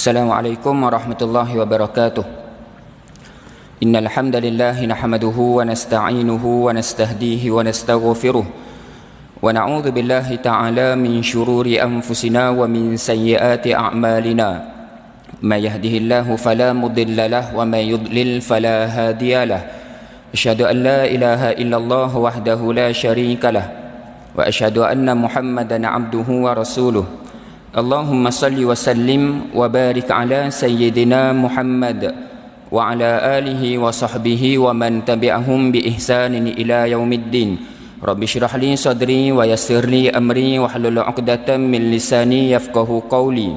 Assalamualaikum warahmatullahi wabarakatuh. Innal hamdalillah nahmaduhu wa nasta'inuhu wa nastahdihi wa nastaghfiruh wa na'udzu billahi ta'ala min shururi anfusina wa min sayyiati a'malina. May yahdihillahu fala mudilla lahu wa may yudlil fala hadiya lahu. Asyhadu an la ilaha illallah wahdahu la syarika lahu wa asyhadu anna Muhammadan 'abduhu wa rasuluh. Allahumma salli wa sallim wa barik ala sayyidina Muhammad wa ala alihi wa sahbihi wa man tabi'ahum bi ihsanin ila yaumiddin. Rabbi shrah li sadri wa yassir li amri wa hlul 'uqdatam min lisani yafqahu qawli.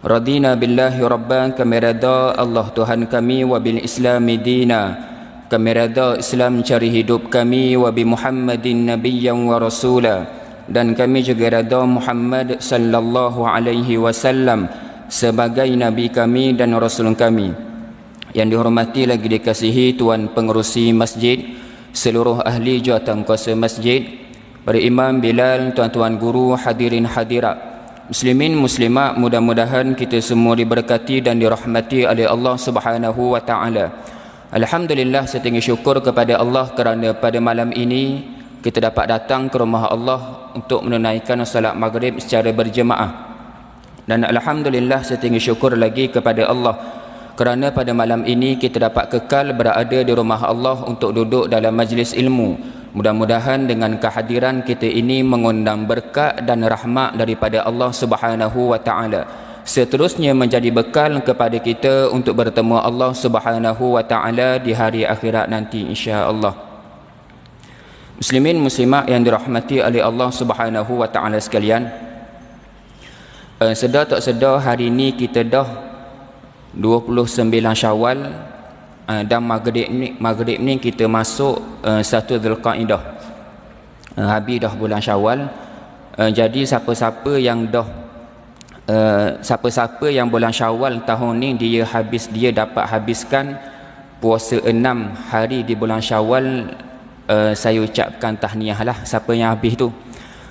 Radina billahi rabban, kami redha Allah Tuhan kami, wa bil islami dina, kami redha Islam cari hidup kami, wa bi Muhammadin nabiyyan wa rasula, dan kami juga redha Muhammad sallallahu alaihi wasallam sebagai nabi kami dan rasul kami. Yang dihormati lagi dikasihi tuan pengerusi masjid, seluruh ahli jawatan kuasa masjid, para imam, bilal, tuan-tuan guru, hadirin hadirat, muslimin muslimat, mudah-mudahan kita semua diberkati dan dirahmati oleh Allah Subhanahu wa taala. Alhamdulillah, setinggi syukur kepada Allah kerana pada malam ini kita dapat datang ke rumah Allah untuk menunaikan salat maghrib secara berjemaah. Dan alhamdulillah, setinggi syukur lagi kepada Allah kerana pada malam ini kita dapat kekal berada di rumah Allah untuk duduk dalam majlis ilmu. Mudah-mudahan dengan kehadiran kita ini mengundang berkat dan rahmat daripada Allah Subhanahu wa taala, seterusnya menjadi bekal kepada kita untuk bertemu Allah Subhanahu wa taala di hari akhirat nanti insya-Allah. Muslimin muslimat yang dirahmati oleh Allah Subhanahu wa taala sekalian, sedar tak sedar hari ini kita dah 29 Syawal, dan maghrib ni kita masuk 1 Zulqaidah, habis dah bulan Syawal. Jadi siapa-siapa yang bulan Syawal tahun ni dia dapat habiskan puasa 6 hari di bulan Syawal, saya ucapkan tahniah lah siapa yang habis tu.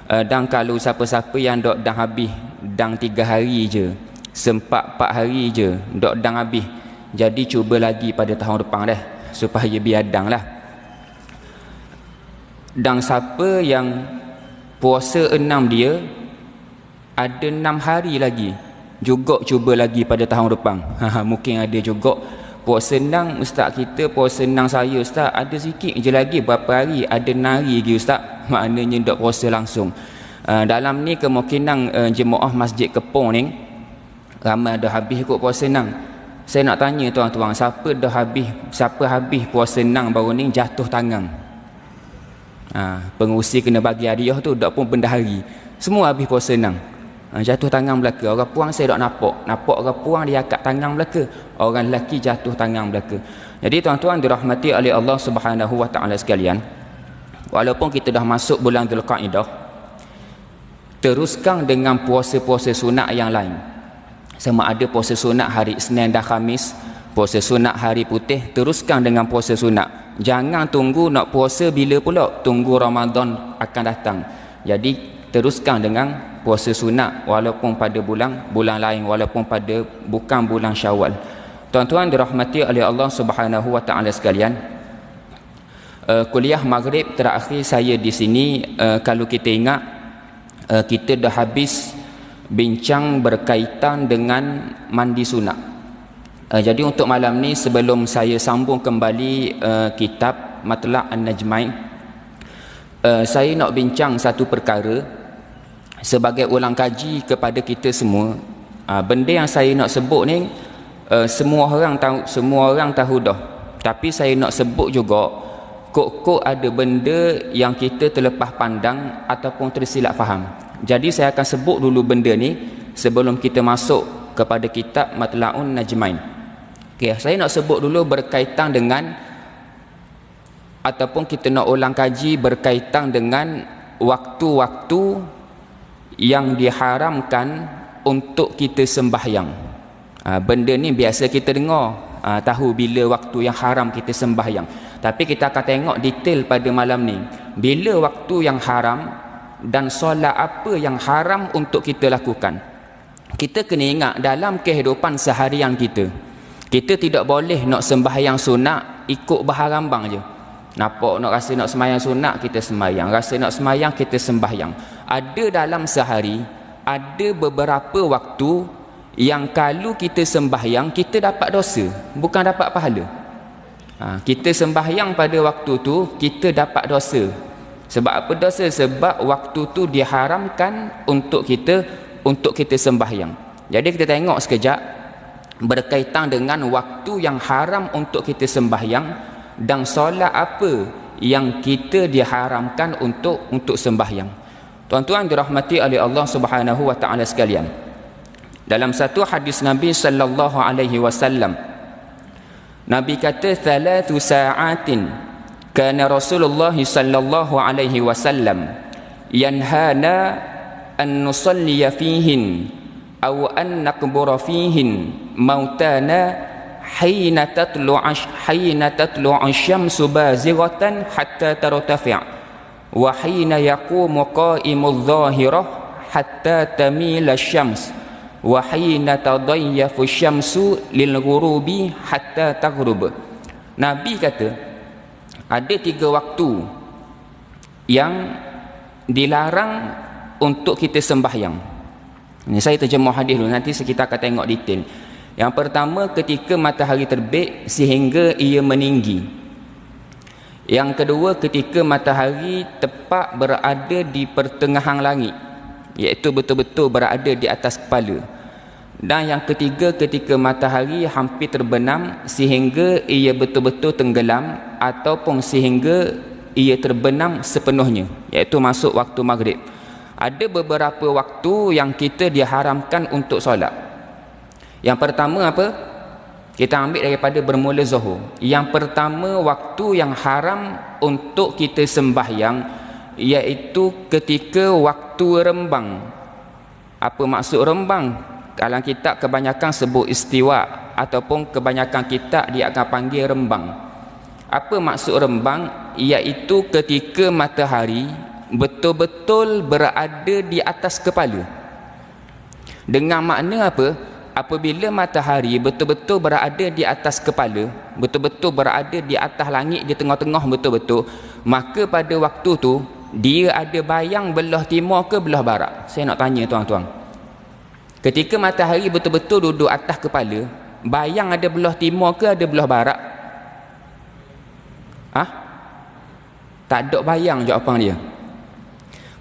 Dan kalau siapa-siapa yang dok dah habis dang 3 hari je, sempat 4 hari je dok dang habis, jadi cuba lagi pada tahun depan dah supaya biadang lah. Dan siapa yang puasa 6 dia ada 6 hari lagi, juga cuba lagi pada tahun depan. Mungkin ada juga puasa senang, ustaz kita puasa senang saya ustaz ada sikit je lagi, berapa hari, ada 6 hari lagi ustaz, maknanya tak puasa langsung. Dalam ni kemungkinan jemaah Masjid Kepong ni ramai dah habis ikut puasa senang. Saya nak tanya tuan-tuan, siapa habis puasa senang baru ni jatuh tangan? Pengurusi kena bagi hadiah tu, tak pun bendahari semua habis puasa senang. Jatuh tangan belaka. Orang puang saya tak nampak orang puang dia angkat tangan belaka, orang lelaki jatuh tangan belaka. Jadi tuan-tuan dirahmati oleh Allah Subhanahu wa taala sekalian, walaupun kita dah masuk bulan Zulqaidah, teruskan dengan puasa-puasa sunat yang lain. Sama ada puasa sunat hari Isnin dan Khamis, puasa sunat hari putih, teruskan dengan puasa sunat. Jangan tunggu nak puasa bila pula, tunggu Ramadan akan datang. Jadi teruskan dengan puasa sunat walaupun pada bulan lain, walaupun pada bukan bulan Syawal. Tuan-tuan dirahmati oleh Allah Subhanahu wa taala sekalian, kuliah maghrib terakhir saya di sini, kalau kita ingat, kita dah habis bincang berkaitan dengan mandi sunat. Jadi untuk malam ni, sebelum saya sambung kembali kitab Matla' An-Najmain, saya nak bincang satu perkara sebagai ulang kaji kepada kita semua. Benda yang saya nak sebut ni semua orang tahu dah, tapi saya nak sebut juga kok ada benda yang kita terlepas pandang ataupun tersilap faham. Jadi saya akan sebut dulu benda ni sebelum kita masuk kepada kitab Matla'un Najmain. Okay, saya nak sebut dulu berkaitan dengan, ataupun kita nak ulang kaji berkaitan dengan waktu-waktu yang diharamkan untuk kita sembahyang. Benda ni biasa kita dengar, tahu bila waktu yang haram kita sembahyang. Tapi kita akan tengok detail pada malam ni, bila waktu yang haram dan solat apa yang haram untuk kita lakukan. kita kena ingat dalam kehidupan seharian kita, kita tidak boleh nak sembahyang sunat ikut baharambang je. Nampak nak rasa nak sembahyang sunat, kita sembahyang. Rasa nak sembahyang, kita sembahyang. Ada dalam sehari, ada beberapa waktu yang kalau kita sembahyang, kita dapat dosa, bukan dapat pahala. Kita sembahyang pada waktu tu, kita dapat dosa. Sebab apa dosa? Sebab waktu tu diharamkan untuk kita sembahyang. Jadi kita tengok sekejap berkaitan dengan waktu yang haram untuk kita sembahyang dan solat apa yang kita diharamkan untuk sembahyang. Tuan-tuan dirahmati oleh Allah Subhanahu wa taala sekalian. Dalam satu hadis Nabi sallallahu alaihi wasallam, Nabi kata, "Thalathu sa'atin kana Rasulullah sallallahu alaihi wasallam yanhana an nusalliya fihin aw an naqbura fihin mautana hina tatlu'u asy-syamsu bazighatan hatta tartafi' wa hina yaqumu qa'imudh dhahirah hatta tamila asy-syams wa hina tadayyafu asy-syamsu lil ghurubi hatta taghrub." Nabi kata ada 3 waktu yang dilarang untuk kita sembahyang. Ini saya terjemah hadis dulu, nanti kita akan tengok detail. Yang pertama, ketika matahari terbit sehingga ia meninggi. Yang kedua, ketika matahari tepat berada di pertengahan langit, iaitu betul-betul berada di atas kepala. Dan yang ketiga, ketika matahari hampir terbenam sehingga ia betul-betul tenggelam ataupun sehingga ia terbenam sepenuhnya, iaitu masuk waktu maghrib. Ada beberapa waktu yang kita diharamkan untuk solat. Yang pertama apa? Kita ambil daripada bermula zuhur. Yang pertama waktu yang haram untuk kita sembahyang iaitu ketika waktu rembang. Apa maksud rembang? Dalam kitab kebanyakan sebut istiwa ataupun kebanyakan kitab dia akan panggil rembang. Apa maksud rembang? Iaitu ketika matahari betul-betul berada di atas kepala. Dengan makna apa? Apabila matahari betul-betul berada di atas kepala, betul-betul berada di atas langit, di tengah-tengah betul-betul, maka pada waktu tu dia ada bayang belah timur ke belah barat. Saya nak tanya tuan-tuan, ketika matahari betul-betul duduk atas kepala, bayang ada belah timur ke ada belah barat? Tak ada bayang jawapan dia.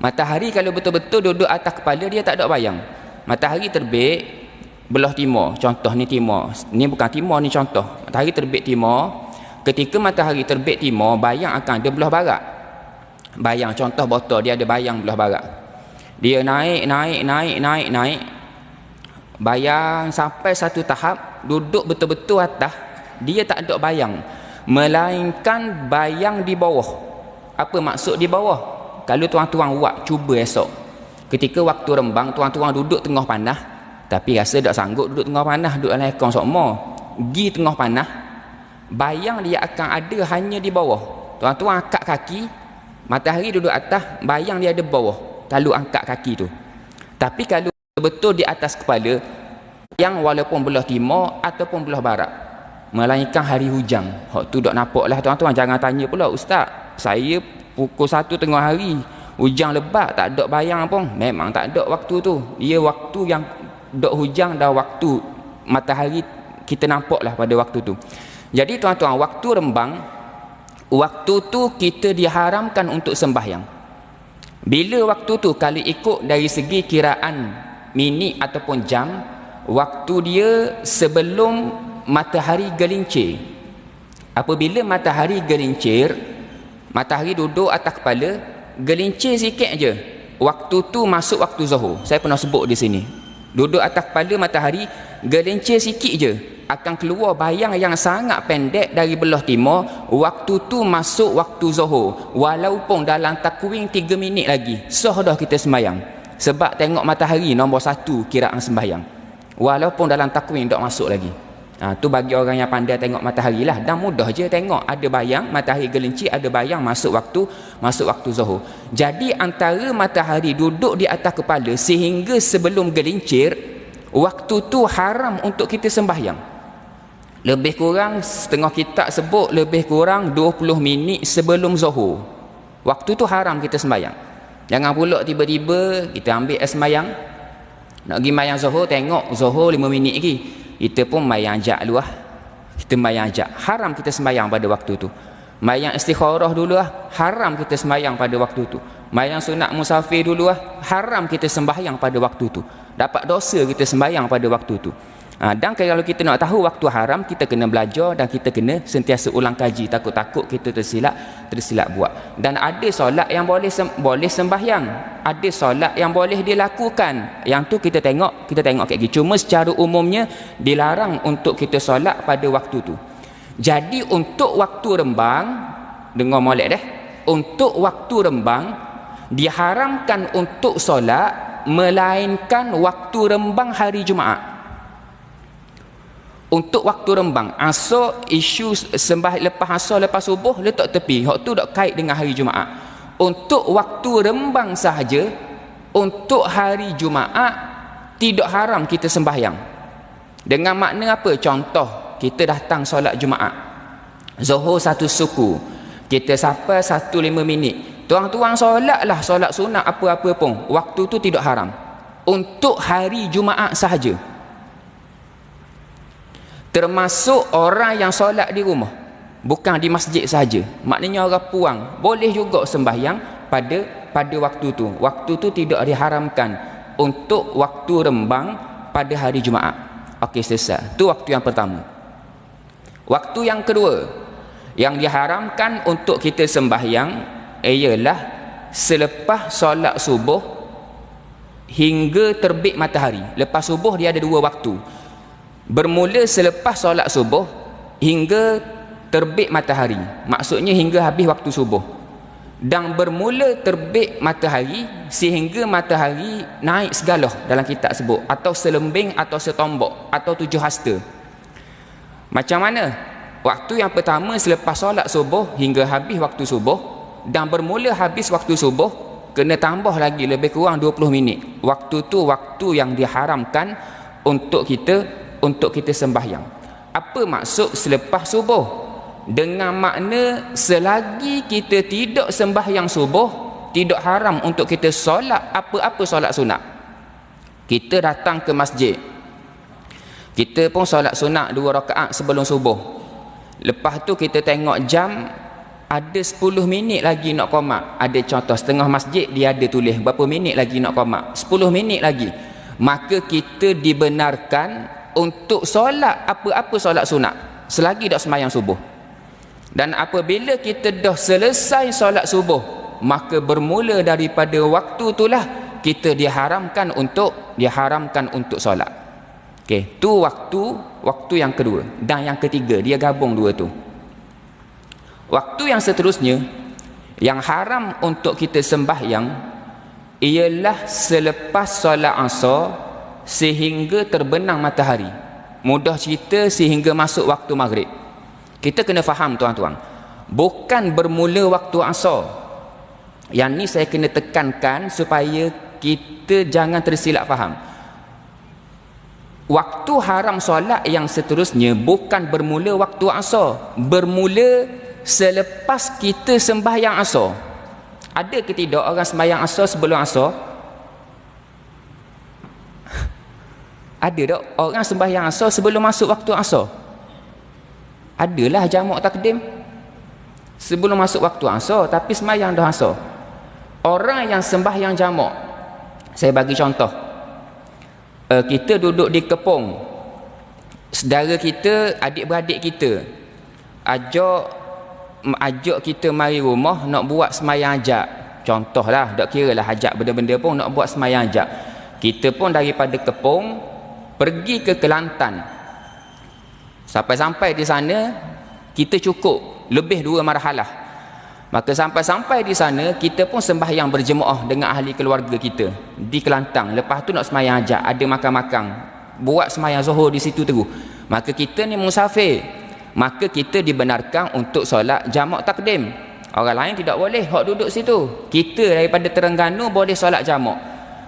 Matahari kalau betul-betul duduk atas kepala, dia tak ada bayang. Matahari terbit belah timur, contoh ni timur, ni bukan timur, ni contoh. Matahari terbit timur, ketika matahari terbit timur, bayang akan ada belah barat. Bayang, contoh botol, dia ada bayang belah barat. Dia naik, bayang sampai satu tahap, duduk betul-betul atas, dia tak ada bayang, melainkan bayang di bawah. Apa maksud di bawah? Kalau tuan-tuan buat, cuba esok, ketika waktu rembang, tuan-tuan duduk tengah panah, tapi rasa tak sanggup duduk tengah panah, duduk dalam aircon sokmo, pergi tengah panah, bayang dia akan ada hanya di bawah. Tuan-tuan angkat kaki, matahari duduk atas, bayang dia ada bawah, lalu angkat kaki tu. Tapi kalau betul di atas kepala, yang walaupun belah timur ataupun belah barat, melainkan hari hujan, hak tu tak nampak lah tuan-tuan. Jangan tanya pula, "Ustaz, saya pukul 1 tengah hari, hujan lebat, tak ada bayang pun." Memang tak ada waktu tu. Dia waktu yang dok hujan dan waktu matahari kita nampak lah pada waktu tu. Jadi tuan-tuan, waktu rembang, waktu tu kita diharamkan untuk sembahyang. Bila waktu tu, kalau ikut dari segi kiraan minit ataupun jam, waktu dia sebelum matahari gelincir. Apabila matahari gelincir, matahari duduk atas kepala, gelincir sikit je, waktu tu masuk waktu zuhur. Saya pernah sebut di sini, duduk atas kepala matahari, gelincir sikit je, akan keluar bayang yang sangat pendek dari belah timur, waktu tu masuk waktu zuhur. Walaupun dalam takwin 3 minit lagi, sah dah kita sembahyang. Sebab tengok matahari nombor 1 kiraan sembahyang, walaupun dalam takwin tak masuk lagi. Tu bagi orang yang pandai tengok matahari lah, dan mudah je tengok, ada bayang matahari gelincir, ada bayang masuk waktu zuhur. Jadi antara matahari duduk di atas kepala sehingga sebelum gelincir, waktu tu haram untuk kita sembahyang. Lebih kurang setengah kitab sebut lebih kurang 20 minit sebelum zuhur. Waktu tu haram kita sembahyang. Jangan pula tiba-tiba kita ambil sembahyang, nak pergi mayang zuhur, tengok zuhur 5 minit lagi, kita pun mayang ajak dulu lah. Kita mayang ajak. Haram kita sembahyang pada waktu tu. Mayang istikharah dulu lah, haram kita sembahyang pada waktu tu. Mayang sunat musafir dulu lah, haram kita sembahyang pada waktu tu. Dapat dosa kita sembahyang pada waktu tu. Dan kalau kita nak tahu waktu haram, kita kena belajar dan kita kena sentiasa ulang kaji. Takut-takut kita tersilap buat. Dan ada solat yang boleh sembahyang, ada solat yang boleh dilakukan. Yang tu kita tengok kayak gitu. Cuma secara umumnya dilarang untuk kita solat pada waktu tu. Jadi untuk waktu rembang, dengar molek deh, untuk waktu rembang diharamkan untuk solat melainkan waktu rembang hari Jumaat. Untuk waktu rembang, asar, isu lepas asar, lepas subuh, letak tepi. Hak tu tak kait dengan hari Jumaat. Untuk waktu rembang sahaja, untuk hari Jumaat tidak haram kita sembahyang. Dengan makna apa? Contoh, kita datang solat Jumaat, zuhur 1 suku, kita sampai 1:05 minit, tuan-tuan solatlah solat sunat apa-apa pun, waktu tu tidak haram. Untuk hari Jumaat sahaja. Termasuk orang yang solat di rumah, bukan di masjid sahaja. Maknanya orang puang boleh juga sembahyang pada waktu tu. Waktu tu tidak diharamkan untuk waktu rembang pada hari Jumaat. Okey, selesai. Tu waktu yang pertama. Waktu yang kedua yang diharamkan untuk kita sembahyang ialah selepas solat subuh hingga terbit matahari. Lepas subuh dia ada 2 waktu. Bermula selepas solat subuh hingga terbit matahari, maksudnya hingga habis waktu subuh. Dan bermula terbit matahari sehingga matahari naik segala dalam kitab sebut, atau selembing atau setombok atau 7 hasta. Macam mana? Waktu yang pertama selepas solat subuh hingga habis waktu subuh, dan bermula habis waktu subuh kena tambah lagi lebih kurang 20 minit. Waktu tu waktu yang diharamkan untuk kita sembahyang. Apa maksud selepas subuh? Dengan makna selagi kita tidak sembahyang subuh, tidak haram untuk kita solat apa-apa solat sunat. Kita datang ke masjid, kita pun solat sunat 2 rakaat sebelum subuh. Lepas tu kita tengok jam, ada 10 minit lagi nak qomat. Ada contoh setengah masjid dia ada tulis berapa minit lagi nak qomat, 10 minit lagi. Maka kita dibenarkan untuk solat apa-apa solat sunat selagi dah sembahyang subuh. Dan apabila kita dah selesai solat subuh, maka bermula daripada waktu itulah kita diharamkan untuk solat. Okey, tu waktu yang kedua. Dan yang ketiga, dia gabung dua tu. Waktu yang seterusnya yang haram untuk kita sembahyang ialah selepas solat asar sehingga terbenam matahari. Mudah cerita, sehingga masuk waktu maghrib. Kita kena faham tuan-tuan, bukan bermula waktu asar. Yang ni saya kena tekankan supaya kita jangan tersilap faham. Waktu haram solat yang seterusnya bukan bermula waktu asar, bermula selepas kita sembahyang asar. Ada ke tidak orang sembahyang asar sebelum asar? Ada tak orang sembahyang asar sebelum masuk waktu asar? Adalah jamak takdim sebelum masuk waktu asar, tapi sembahyang dah asar. Orang yang sembahyang jamak, saya bagi contoh, kita duduk di kepung, saudara kita, adik-beradik kita ajak kita mari rumah nak buat sembahyang ajak. Contohlah, tak kira lah ajak benda-benda pun, nak buat sembahyang ajak. Kita pun daripada kepung pergi ke Kelantan. Sampai-sampai di sana kita cukup lebih 2 marhalah. Maka sampai-sampai di sana kita pun sembahyang berjemaah dengan ahli keluarga kita di Kelantan. Lepas tu nak sembahyang ajak, ada makan-makan, buat sembahyang zuhur di situ terus. Maka kita ni musafir, maka kita dibenarkan untuk solat jamak takdim. Orang lain tidak boleh hak duduk situ. Kita daripada Terengganu boleh solat jamak.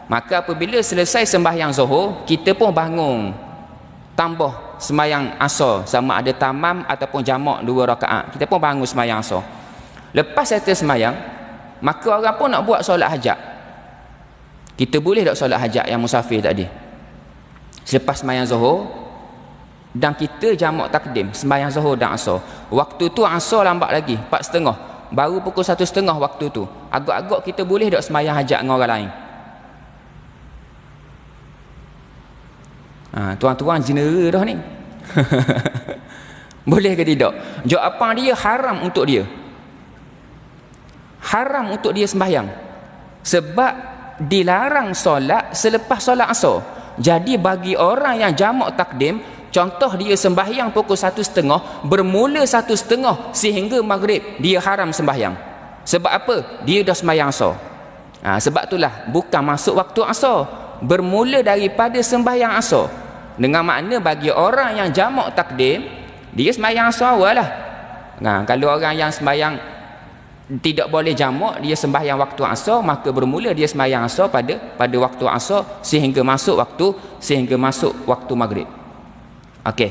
Maka apabila selesai sembahyang Zuhur, kita pun bangun tambah sembahyang Asar, sama ada tamam ataupun jamak 2 rakaat. Kita pun bangun sembahyang Asar. Lepas setelah sembahyang, maka orang pun nak buat solat hajat. Kita boleh tak solat hajat yang musafir tadi? Selepas sembahyang Zuhur, dan kita jamak takdim sembahyang Zuhur dan Asar. Waktu tu Asar lambat lagi, 4.30. Baru pukul 1.30 waktu tu. Agak-agak kita boleh tak sembahyang hajat dengan orang lain? Tuan-tuan general dah ni. Boleh ke tidak? Jawapan dia haram untuk dia. Haram untuk dia sembahyang. Sebab dilarang solat selepas solat Asar. Jadi bagi orang yang jamak takdim, contoh dia sembahyang pukul 1.30, bermula 1.30 sehingga maghrib, dia haram sembahyang. Sebab apa? Dia dah sembahyang Asar. Sebab itulah bukan masuk waktu Asar, bermula daripada sembahyang Asar. Dengan makna bagi orang yang jamak takdim, dia sembahyang Asar awal lah. Kalau orang yang sembahyang tidak boleh jamak, dia sembahyang waktu Asar, maka bermula dia sembahyang Asar pada waktu Asar sehingga masuk waktu maghrib. Okey.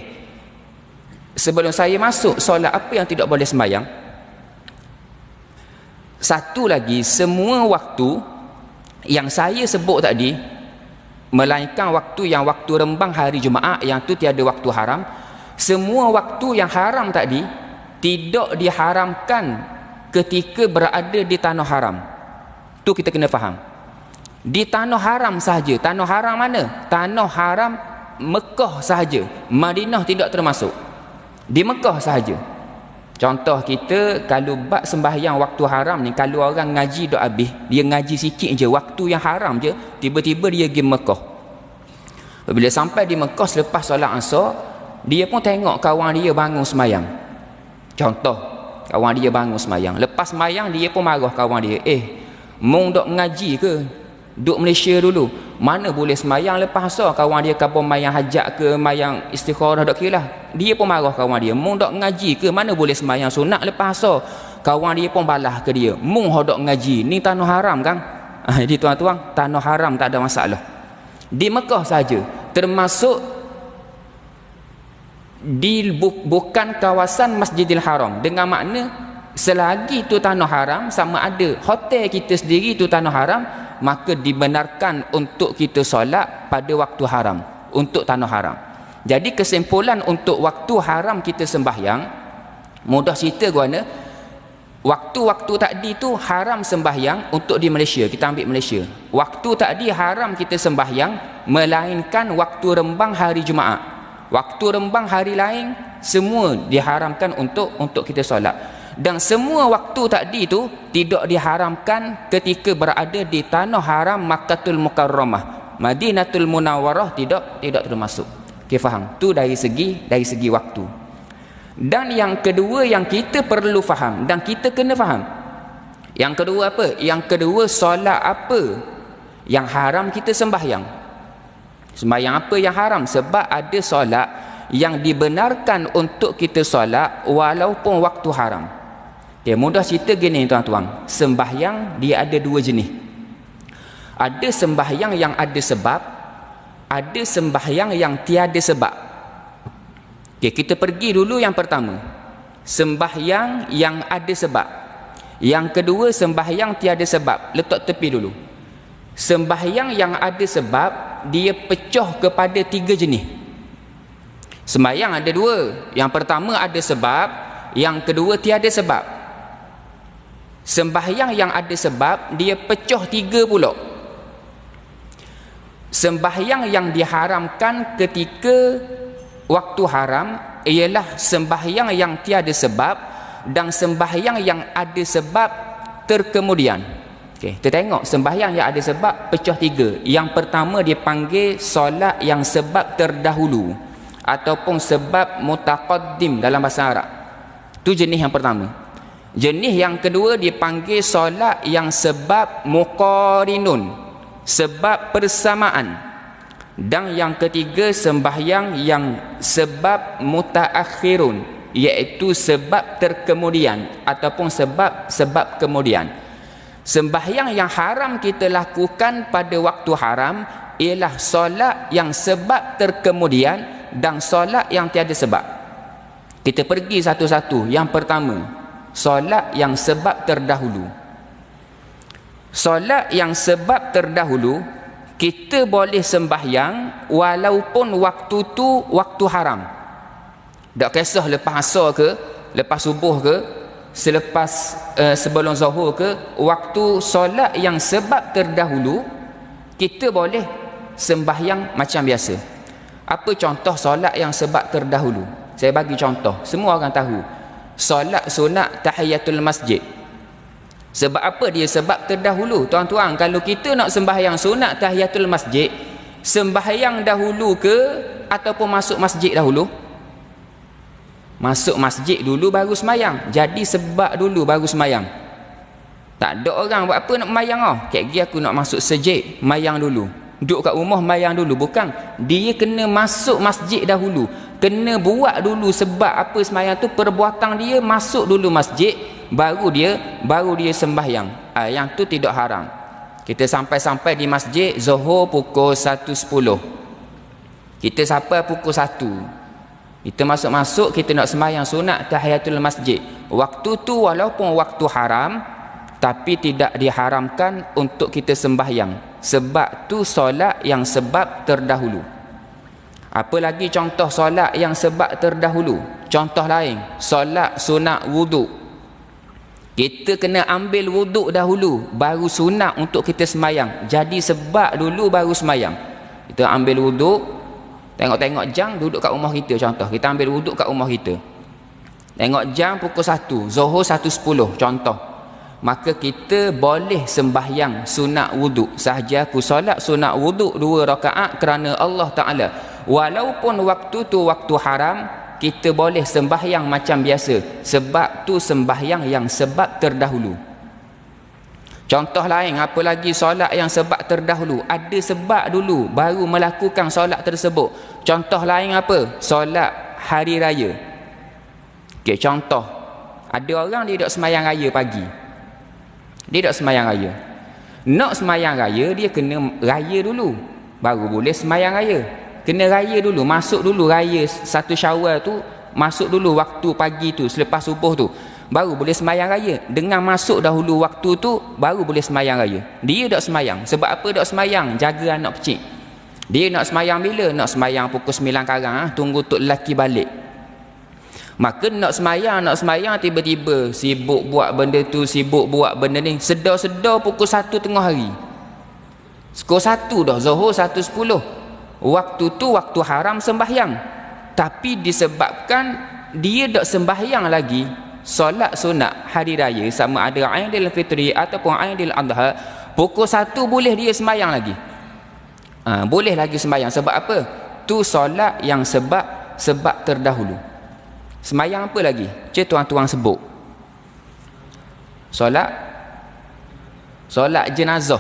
Sebelum saya masuk solat apa yang tidak boleh sembahyang, satu lagi, semua waktu yang saya sebut tadi, melainkan waktu rembang hari Jumaat, yang tu tiada waktu haram. Semua waktu yang haram tadi tidak diharamkan ketika berada di tanah haram. Tu kita kena faham. Di tanah haram sahaja. Tanah haram mana? Tanah haram Mekah sahaja. Madinah tidak termasuk. Di Mekah sahaja. Contoh kita kalau bab sembahyang waktu haram ni, kalau orang ngaji dah habis, dia ngaji sikit je waktu yang haram je, tiba-tiba dia pergi Mekah. Bila sampai di Mekah selepas solat Asar, dia pun tengok kawan dia bangun sembahyang. Contoh, kawan dia bangun sembahyang. Lepas sembahyang dia pun marah kawan dia, mung dok ngaji ke? Duk Malaysia dulu. Mana boleh sembahyang lepas Asar? Kawan dia kabur mayang hajat ke, mayang istikharah, dok kira lah. Dia pun marah kawan dia, mung dok ngaji ke? Mana boleh sembahyang sunat lepas Asar? Kawan dia pun balas ke dia, mung dok ngaji, ni tanah haram kan? Jadi tuan-tuan, tanah haram tak ada masalah. Di Mekah saja, termasuk di bukan kawasan Masjidil Haram, dengan makna selagi itu tanah haram, sama ada hotel kita sendiri itu tanah haram, maka dibenarkan untuk kita solat pada waktu haram, untuk tanah haram. Jadi kesimpulan untuk waktu haram kita sembahyang, mudah cerita guna, waktu-waktu tadi tu haram sembahyang untuk di Malaysia, kita ambil Malaysia. Waktu tadi haram kita sembahyang, melainkan waktu rembang hari Jumaat. Waktu rembang hari lain semua diharamkan untuk kita solat. Dan semua waktu tadi tu tidak diharamkan ketika berada di tanah haram Makkahul Mukarramah. Madinatul Munawwarah tidak termasuk. Okey, faham? Tu dari segi waktu. Dan yang kedua yang kita perlu faham dan kita kena faham. Yang kedua apa? Yang kedua, solat apa yang haram kita sembahyang? Sembahyang apa yang haram? Sebab ada solat yang dibenarkan untuk kita solat walaupun waktu haram. Okay, mudah cerita gini tuan-tuan, sembahyang dia ada dua jenis. Ada sembahyang yang ada sebab, ada sembahyang yang tiada sebab. Okay, kita pergi dulu yang pertama, sembahyang yang ada sebab. Yang kedua, sembahyang tiada sebab. Letak tepi dulu. Sembahyang yang ada sebab, dia pecah kepada tiga jenis. Sembahyang ada dua. Yang pertama ada sebab, yang kedua tiada sebab. Sembahyang yang ada sebab, dia pecah tiga pula. Sembahyang yang diharamkan ketika waktu haram ialah sembahyang yang tiada sebab, dan sembahyang yang ada sebab terkemudian. Okay, kita tengok sembahyang yang ada sebab pecah tiga. Yang pertama dipanggil solat yang sebab terdahulu, ataupun sebab mutaqaddim dalam bahasa Arab. Tu jenis yang pertama. Jenis yang kedua dipanggil solat yang sebab muqarinun, sebab persamaan. Dan yang ketiga, sembahyang yang sebab mutaakhirun, iaitu sebab terkemudian ataupun sebab kemudian. Sembahyang yang haram kita lakukan pada waktu haram ialah solat yang sebab terkemudian dan solat yang tiada sebab. Kita pergi satu-satu. Yang pertama, solat yang sebab terdahulu. Solat yang sebab terdahulu, kita boleh sembahyang walaupun waktu tu waktu haram. Tak kisah lepas asar ke, lepas subuh ke, selepas sebelum zuhur ke, waktu solat yang sebab terdahulu kita boleh sembahyang macam biasa. Apa contoh solat yang sebab terdahulu? Saya bagi contoh, semua orang tahu. Solat sunat tahiyatul masjid. Sebab apa dia sebab terdahulu? Tuan-tuan, kalau kita nak sembahyang sunat tahiyatul masjid, sembahyang dahulu ke ataupun masuk masjid dahulu? Masuk masjid dulu baru semayang. Jadi sebab dulu baru semayang. Tak ada orang buat apa nak mayang Kek gini aku nak masuk sejid, mayang dulu. Duduk kat rumah mayang dulu. Bukan. Dia kena masuk masjid dahulu. Kena buat dulu sebab apa semayang tu, perbuatan dia masuk dulu masjid, baru dia sembahyang. Yang tu tidak haram. Kita sampai di masjid Zuhur pukul 1.10. Kita sampai pukul 1. Kita masuk-masuk, kita nak sembahyang sunat tahiyatul masjid. Waktu tu walaupun waktu haram, tapi tidak diharamkan untuk kita sembahyang. Sebab tu solat yang sebab terdahulu. Apa lagi contoh solat yang sebab terdahulu? Contoh lain, solat sunat wuduk. Kita kena ambil wuduk dahulu, baru sunat untuk kita sembahyang. Jadi sebab dulu baru sembahyang. Kita ambil wuduk, tengok-tengok jam, duduk kat rumah kita contoh. Kita ambil wuduk kat rumah kita. Tengok jam pukul 1, Zuhur 1.10 contoh. Maka kita boleh sembahyang sunat wuduk. Sahaja aku solat sunat wuduk 2 rakaat kerana Allah Ta'ala. Walaupun waktu tu waktu haram, kita boleh sembahyang macam biasa. Sebab tu sembahyang yang sebab terdahulu. Contoh lain, apa lagi solat yang sebab terdahulu? Ada sebab dulu baru melakukan solat tersebut. Contoh lain apa? Solat hari raya. Okay, contoh. Ada orang dia dok semayang raya pagi. Dia dok semayang raya. Nak semayang raya, dia kena raya dulu. Baru boleh semayang raya. Kena raya dulu, masuk dulu raya 1 Syawal tu, masuk dulu waktu pagi tu, selepas subuh tu. Baru boleh semayang raya. Dengan masuk dahulu waktu tu, baru boleh semayang raya. Dia tak semayang. Sebab apa tak semayang? Jaga anak kecil. Dia nak semayang bila? Nak semayang pukul 9 karang. Tunggu tok lelaki balik. Maka nak semayang tiba-tiba sibuk buat benda tu, sibuk buat benda ni. Sedar-sedar pukul 1 tengah hari. Pukul 1 dah, Zuhur 1.10. Waktu tu waktu haram sembahyang. Tapi disebabkan dia tak sembahyang lagi solat sunat hari raya, sama ada Aidil Fitri ataupun Aidil Adha, pukul 1 boleh dia sembahyang lagi. Boleh lagi sembahyang. Sebab apa? Tu solat yang sebab terdahulu. Sembahyang apa lagi? Tuan-tuan sebut. Solat jenazah.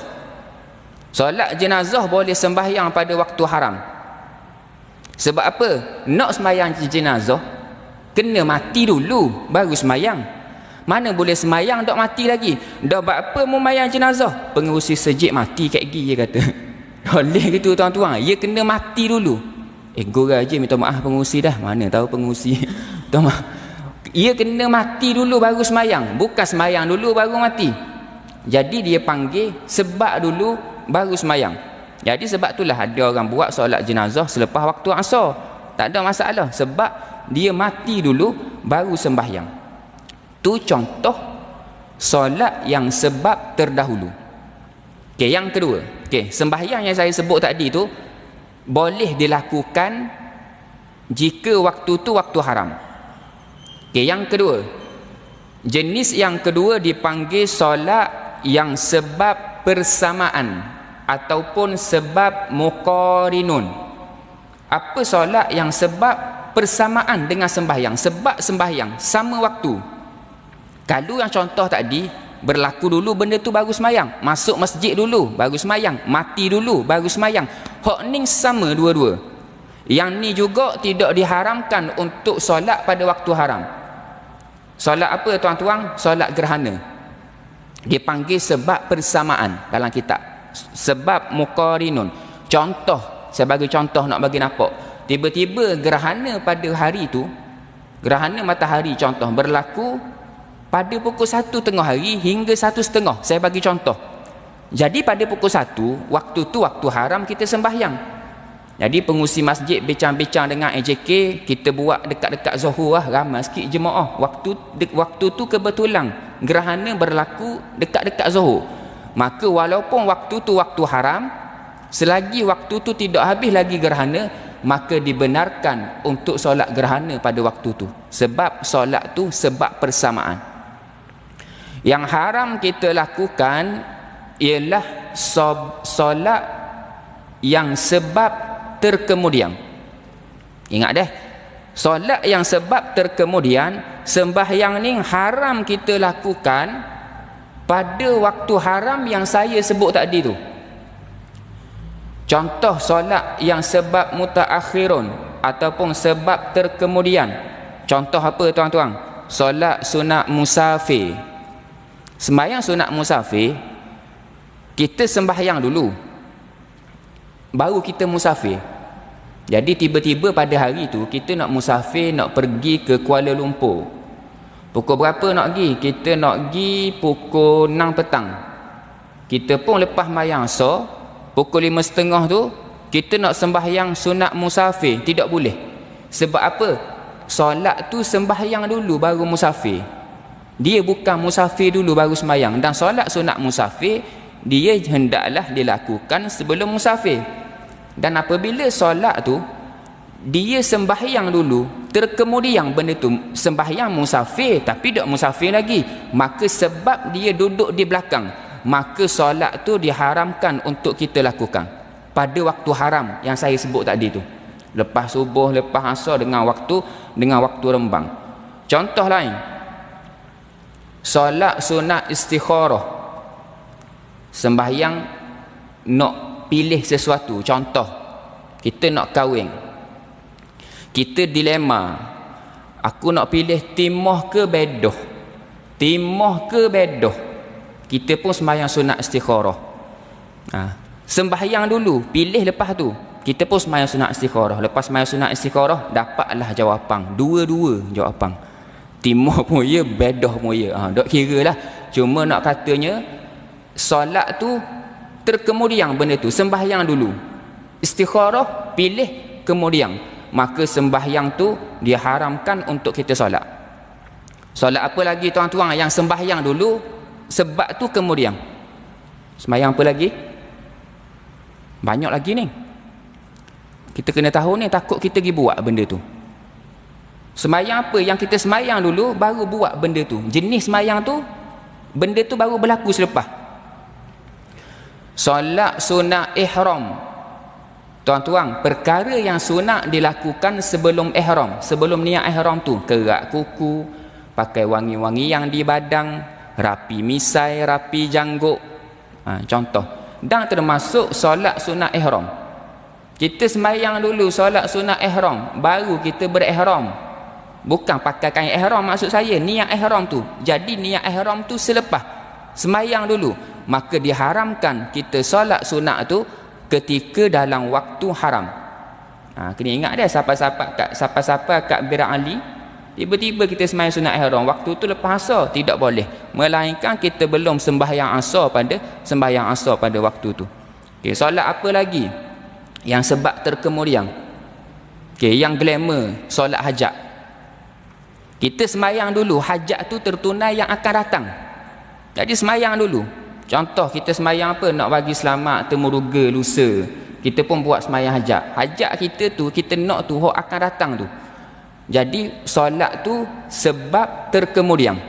Solat jenazah boleh sembahyang pada waktu haram. Sebab apa? Nak sembahyang jenazah kena mati dulu baru semayang. Mana boleh semayang tak mati lagi? Dah buat apa mau mayang jenazah? Pengurusi sejid mati kat gigi, dia kata. Boleh gitu tuan-tuan. Dia kena mati dulu. Gora je minta maaf pengurusi dah. Mana tahu pengurusi. Dia kena mati dulu baru semayang. Bukan semayang dulu baru mati. Jadi dia panggil sebab dulu baru semayang. Jadi sebab itulah ada orang buat solat jenazah selepas waktu asar. Tak ada masalah. Sebab dia mati dulu baru sembahyang. Tu contoh solat yang sebab terdahulu. Okey, yang kedua. Okey, sembahyang yang saya sebut tadi tu boleh dilakukan jika waktu tu waktu haram. Okey, yang kedua. Jenis yang kedua dipanggil solat yang sebab persamaan ataupun sebab muqarinun. Apa solat yang sebab persamaan dengan sembahyang? Sebab sembahyang sama waktu. Kalau yang contoh tadi berlaku dulu benda tu baru sembahyang, masuk masjid dulu baru sembahyang, mati dulu baru sembahyang. Hak ni sama dua-dua. Yang ni juga tidak diharamkan untuk solat pada waktu haram. Solat apa tuan-tuan? Solat gerhana. Dipanggil sebab persamaan dalam kitab. Sebab muqarinun. Contoh, sebagai contoh nak bagi nampak. Tiba-tiba gerhana pada hari itu, gerhana matahari contoh berlaku pada pukul 1 tengah hari hingga 1:30. Saya bagi contoh. Jadi pada pukul 1, waktu tu waktu haram kita sembahyang. Jadi pengurusi masjid bincang-bincang dengan AJK, kita buat dekat-dekat Zuhur lah, ramai sikit jemaah. Waktu tu kebetulan gerhana berlaku dekat-dekat Zuhur. Maka walaupun waktu tu waktu haram, selagi waktu tu tidak habis lagi gerhana, maka dibenarkan untuk solat gerhana pada waktu tu. Sebab solat tu sebab persamaan. Yang haram kita lakukan ialah solat yang sebab terkemudian. Ingat deh, solat yang sebab terkemudian, sembahyang ni haram kita lakukan pada waktu haram yang saya sebut tadi tu. Contoh solat yang sebab mutaakhirun ataupun sebab terkemudian. Contoh apa tuan-tuan? Solat sunat musafir. Sembahyang sunat musafir, kita sembahyang dulu, baru kita musafir. Jadi tiba-tiba pada hari tu kita nak musafir, nak pergi ke Kuala Lumpur. Pukul berapa nak pergi? Kita nak pergi pukul 6 petang. Kita pun lepas mayang asar, pukul 5:30 tu kita nak sembahyang sunat musafir. Tidak boleh. Sebab apa? Solat tu sembahyang dulu baru musafir. Dia bukan musafir dulu baru sembahyang. Dan solat sunat musafir dia hendaklah dilakukan sebelum musafir. Dan apabila solat tu dia sembahyang dulu, terkemudian benda tu sembahyang musafir tapi tak musafir lagi, maka sebab dia duduk di belakang, maka solat tu diharamkan untuk kita lakukan pada waktu haram yang saya sebut tadi tu. Lepas subuh, lepas asar, dengan waktu rembang. Contoh lain, solat sunat istikharah. Sembahyang nak pilih sesuatu. Contoh, kita nak kahwin, kita dilema, aku nak pilih timah ke bedoh, timah ke bedoh. Kita pun sembahyang sunat istikharah. Sembahyang dulu, pilih lepas tu kita pun sembahyang sunat istikharah. Lepas sembahyang sunat istikharah, dapatlah jawapan, dua-dua jawapan, timah pun ya, bedoh pun ya. Tak kira lah. Cuma nak katanya solat tu terkemudian benda tu, sembahyang dulu, istikharah pilih kemudian, maka sembahyang tu diharamkan untuk kita solat. Solat apa lagi tuan-tuan yang sembahyang dulu sebab tu kemudian? Sembahyang apa lagi? Banyak lagi ni. Kita kena tahu ni, takut kita pergi buat benda tu. Sembahyang apa yang kita sembahyang dulu baru buat benda tu. Jenis sembahyang tu, benda tu baru berlaku selepas. Solat sunat ihram. Tuan-tuan, perkara yang sunat dilakukan sebelum ihram, sebelum niat ihram tu, kerak kuku, pakai wangi-wangi yang di badan, rapi misai, rapi janggut. Contoh. Dan termasuk solat sunat ihram. Kita sembahyang dulu solat sunat ihram, baru kita berihram. Bukan pakai kain ihram, maksud saya niat ihram tu. Jadi niat ihram tu selepas sembahyang dulu, maka diharamkan kita solat sunat tu ketika dalam waktu haram. Kena ingat dia, siapa-siapa kat Bira Ali, tiba-tiba kita sembahyang sunat ihram, waktu tu lepas asar, tidak boleh, melainkan kita belum sembahyang asar pada waktu tu. Okey, solat apa lagi yang sebab terkemudian? Okey, yang glamour, solat hajat. Kita sembahyang dulu, hajat tu tertunai yang akan datang. Jadi sembahyang dulu. Contoh, kita sembahyang apa? Nak bagi selamat temuruga lusa, kita pun buat sembahyang hajat. Hajat kita tu, kita nak tu hok akan datang tu. Jadi solat tu sebab terkemudian,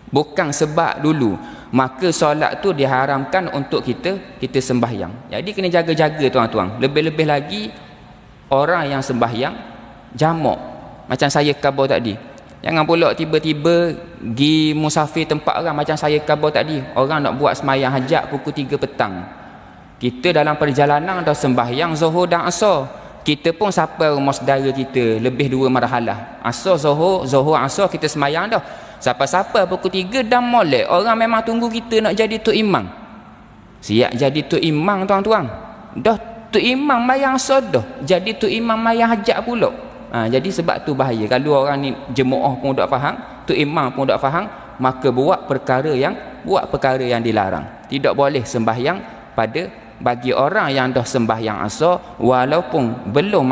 bukan sebab dulu. Maka solat tu diharamkan untuk kita sembahyang. Jadi kena jaga-jaga tuan-tuan. Lebih-lebih lagi orang yang sembahyang jamak, macam saya khabar tadi. Jangan pula tiba-tiba pergi musafir tempat orang, macam saya khabar tadi, orang nak buat sembahyang hajat pukul 3 petang. Kita dalam perjalanan dah sembahyang Zuhur dan Asar. Kita pun sampai rumah saudara kita lebih 2 marhalah. Asar Zuhur, Zuhur Asar kita sembahyang dah. Siapa-siapa pukul 3 dah molek, orang memang tunggu kita nak jadi tok imam. Siap jadi tok imam tuan-tuan. Dah tok imam mayang sodah, jadi tok imam mayang hajat pula. Jadi sebab tu bahaya. Kalau orang ni jemaah pun tak faham, tok imam pun tak faham, maka buat perkara yang dilarang. Tidak boleh sembahyang bagi orang yang dah sembahyang asar walaupun belum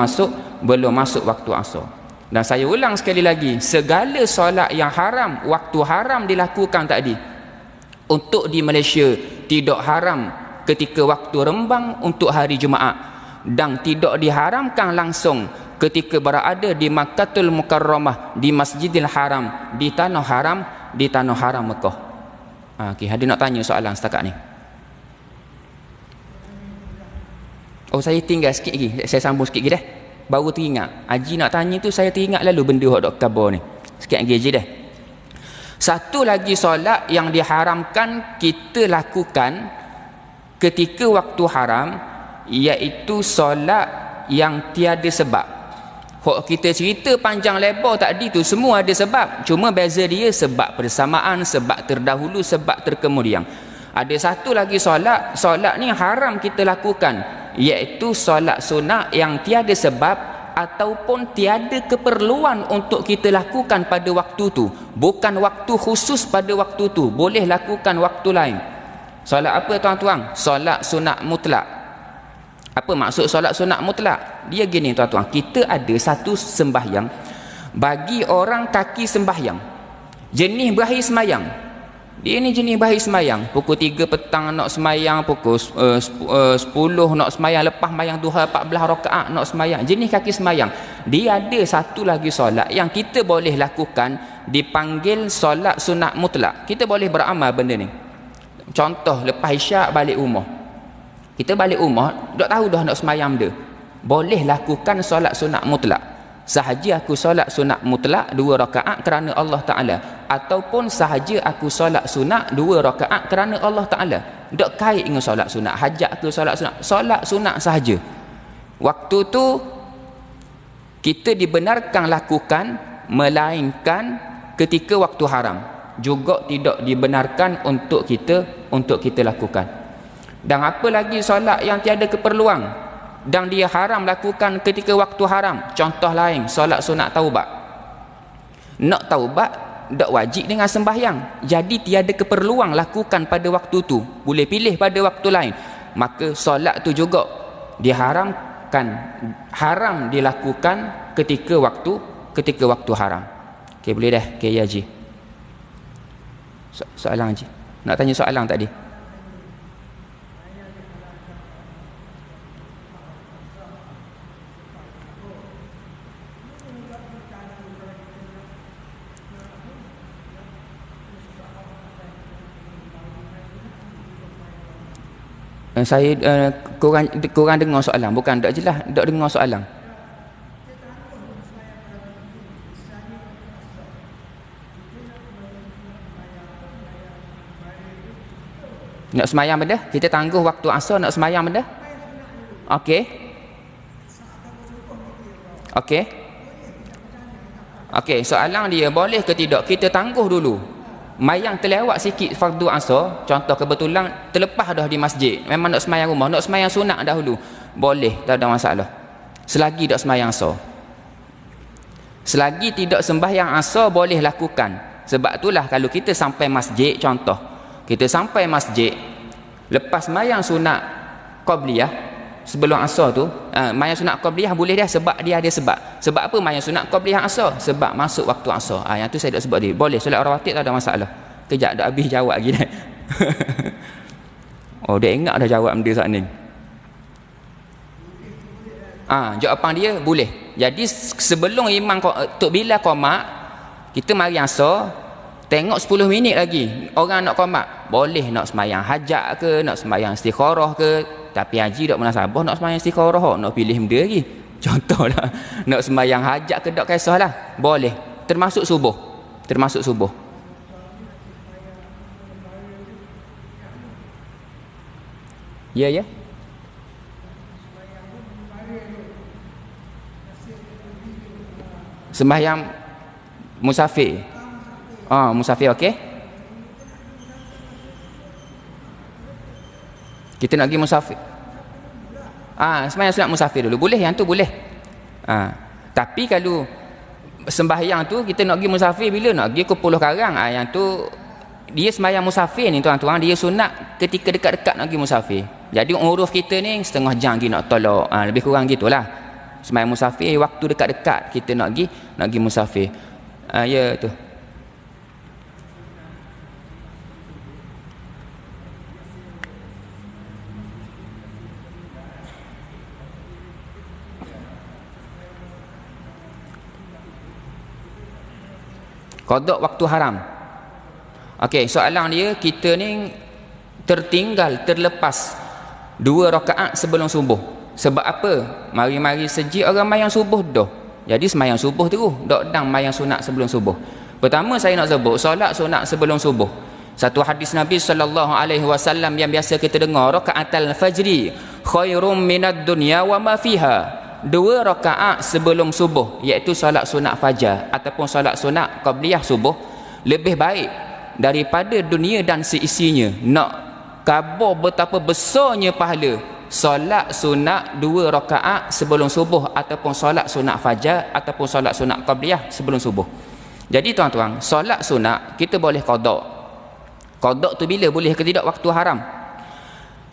masuk waktu asar. Dan saya ulang sekali lagi, segala solat yang haram, waktu haram dilakukan tadi untuk di Malaysia tidak haram ketika waktu rembang untuk hari Jumaat, dan tidak diharamkan langsung ketika berada di Makkatul Mukarramah, di Masjidil Haram, di tanah haram Mekah. Okey, ada nak tanya soalan setakat ni? Oh, saya tinggal sikit lagi, saya sambung sikit lagi dah. Baru teringat, Haji nak tanya tu saya teringat lalu benda hok dok khabar ni. Sikit lagi je dah. Satu lagi solat yang diharamkan kita lakukan ketika waktu haram, iaitu solat yang tiada sebab. Hok kita cerita panjang lebar tadi tu semua ada sebab, cuma beza dia sebab bersamaan, sebab terdahulu, sebab terkemudian. Ada satu lagi solat ni haram kita lakukan, iaitu solat sunat yang tiada sebab ataupun tiada keperluan untuk kita lakukan pada waktu tu. Bukan waktu khusus pada waktu tu, boleh lakukan waktu lain. Solat apa tuan-tuan? Solat sunat mutlak. Apa maksud solat sunat mutlak? Dia gini tuan-tuan, kita ada satu sembahyang bagi orang kaki sembahyang, jenis berakhir semayang. Dia ni jenis berakhir semayang, pukul 3 petang nak semayang, pukul 10 nak semayang, lepas mayang duha 14 rakaat nak semayang, jenis kaki semayang. Dia ada satu lagi solat yang kita boleh lakukan, dipanggil solat sunat mutlak. Kita boleh beramal benda ni. Contoh, lepas isyak balik rumah, kita balik rumah tak tahu dah nak semayang dia, boleh lakukan solat sunat mutlak. Sahaja aku solat sunat mutlak 2 rakaat kerana Allah Ta'ala, ataupun sahaja aku solat sunat 2 rakaat kerana Allah Ta'ala. Tak kait dengan solat sunat hajat ke solat sunat sahaja. Waktu tu kita dibenarkan lakukan, melainkan ketika waktu haram juga tidak dibenarkan untuk kita lakukan. Dan apa lagi solat yang tiada keperluan dan dia haram lakukan ketika waktu haram? Contoh lain, solat sunat taubat. Nak taubat tak wajib dengan sembahyang, jadi tiada keperluan lakukan pada waktu tu, boleh pilih pada waktu lain. Maka solat tu juga diharamkan, haram dilakukan ketika waktu haram. Okey, boleh dah. Okey, ya Haji. Soalan Haji. Nak tanya soalan tadi. Saya korang dengar soalan, bukan tak jelas, tak dengar soalan. Nak semayang benda? Kita tangguh waktu asar nak semayang benda? Okey. Okey. Okey, soalan dia boleh ke tidak kita tangguh dulu. Mayang terlewat sikit fardu asar, contoh kebetulan terlepas dah di masjid, memang nak semayang rumah, nak semayang sunat dahulu, boleh, tak ada masalah. Selagi tak semayang asar, selagi tidak sembahyang asar boleh lakukan. Sebab itulah kalau kita sampai masjid, contoh kita sampai masjid lepas mayang sunat qabliyah sebelum asar tu, mayang sunat qabliyah boleh dah, sebab dia ada sebab. Sebab apa mayang sunat qabliyah asar? Sebab masuk waktu asar. Yang tu saya tak sebut dia. Boleh solat rawatib, tak ada masalah. Kejap dah habis jawab lagi dah. Oh, dia ingat dah jawab benda saat ni. Jawapan dia boleh. Jadi sebelum imam Tok Bilal qomat, kita mari asar, tengok 10 minit lagi orang nak qomat, boleh nak semayang hajat ke, nak semayang istikharah ke. Tapi Haji tak munasabah nak semayang istikharah, nak pilih benda lagi. Contohlah, nak semayang hajat ke tak kisahlah, boleh. Termasuk subuh. Ya. Sembahyang musafir. Musafir okey. Kita nak pergi musafir. Sembahyang sunat musafir dulu. Boleh, yang tu boleh. Tapi kalau sembahyang tu kita nak pergi musafir bila? Nak pergi ke Pulau Karang. Yang tu dia sembahyang musafir ni tuan-tuan, dia sunat ketika dekat-dekat nak pergi musafir. Jadi uruf kita ni setengah jam lagi nak tolak. Lebih kurang gitulah. Sembahyang musafir waktu dekat-dekat kita nak pergi musafir. Ya tu. Qada waktu haram. Okey, soalan dia, kita ni terlepas 2 rakaat sebelum subuh. Sebab apa? Mari-mari sejik orang mayang subuh dah. Jadi sembahyang subuh terus, dak dang mayang sunat sebelum subuh. Pertama saya nak sebut solat sunat sebelum subuh. Satu hadis Nabi sallallahu alaihi wasallam yang biasa kita dengar, rakaatul fajri khairum minad dunya wa ma fiha. 2 rakaat sebelum subuh, iaitu solat sunat fajar ataupun solat sunat qabliyah subuh, lebih baik daripada dunia dan seisinya. Nak khabar betapa besarnya pahala solat sunat 2 rakaat sebelum subuh ataupun solat sunat fajar ataupun solat sunat qabliyah sebelum subuh. Jadi tuan-tuan, solat sunat kita boleh qada. Qada tu bila? Boleh ke tidak? Waktu haram.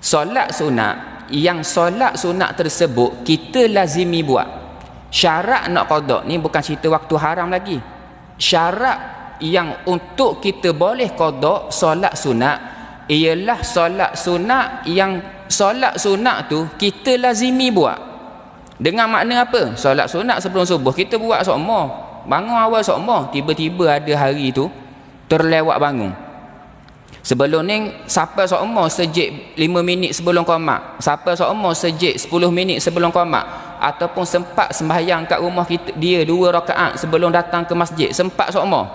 Solat sunat, yang solat sunat tersebut kita lazimi buat. Syarat nak qada ni bukan cerita waktu haram lagi. Syarat yang untuk kita boleh qada solat sunat ialah solat sunat yang solat sunat tu kita lazimi buat. Dengan makna apa? Solat sunat sebelum subuh kita buat sokmo, bangun awal sokmo, tiba-tiba ada hari tu terlewat bangun. Sebelum ni sampai sokmo sejik 5 minit sebelum qomat, sampai sokmo sejik 10 minit sebelum qomat, ataupun sempat sembahyang kat rumah kita dia 2 rakaat sebelum datang ke masjid, sempat sokmo.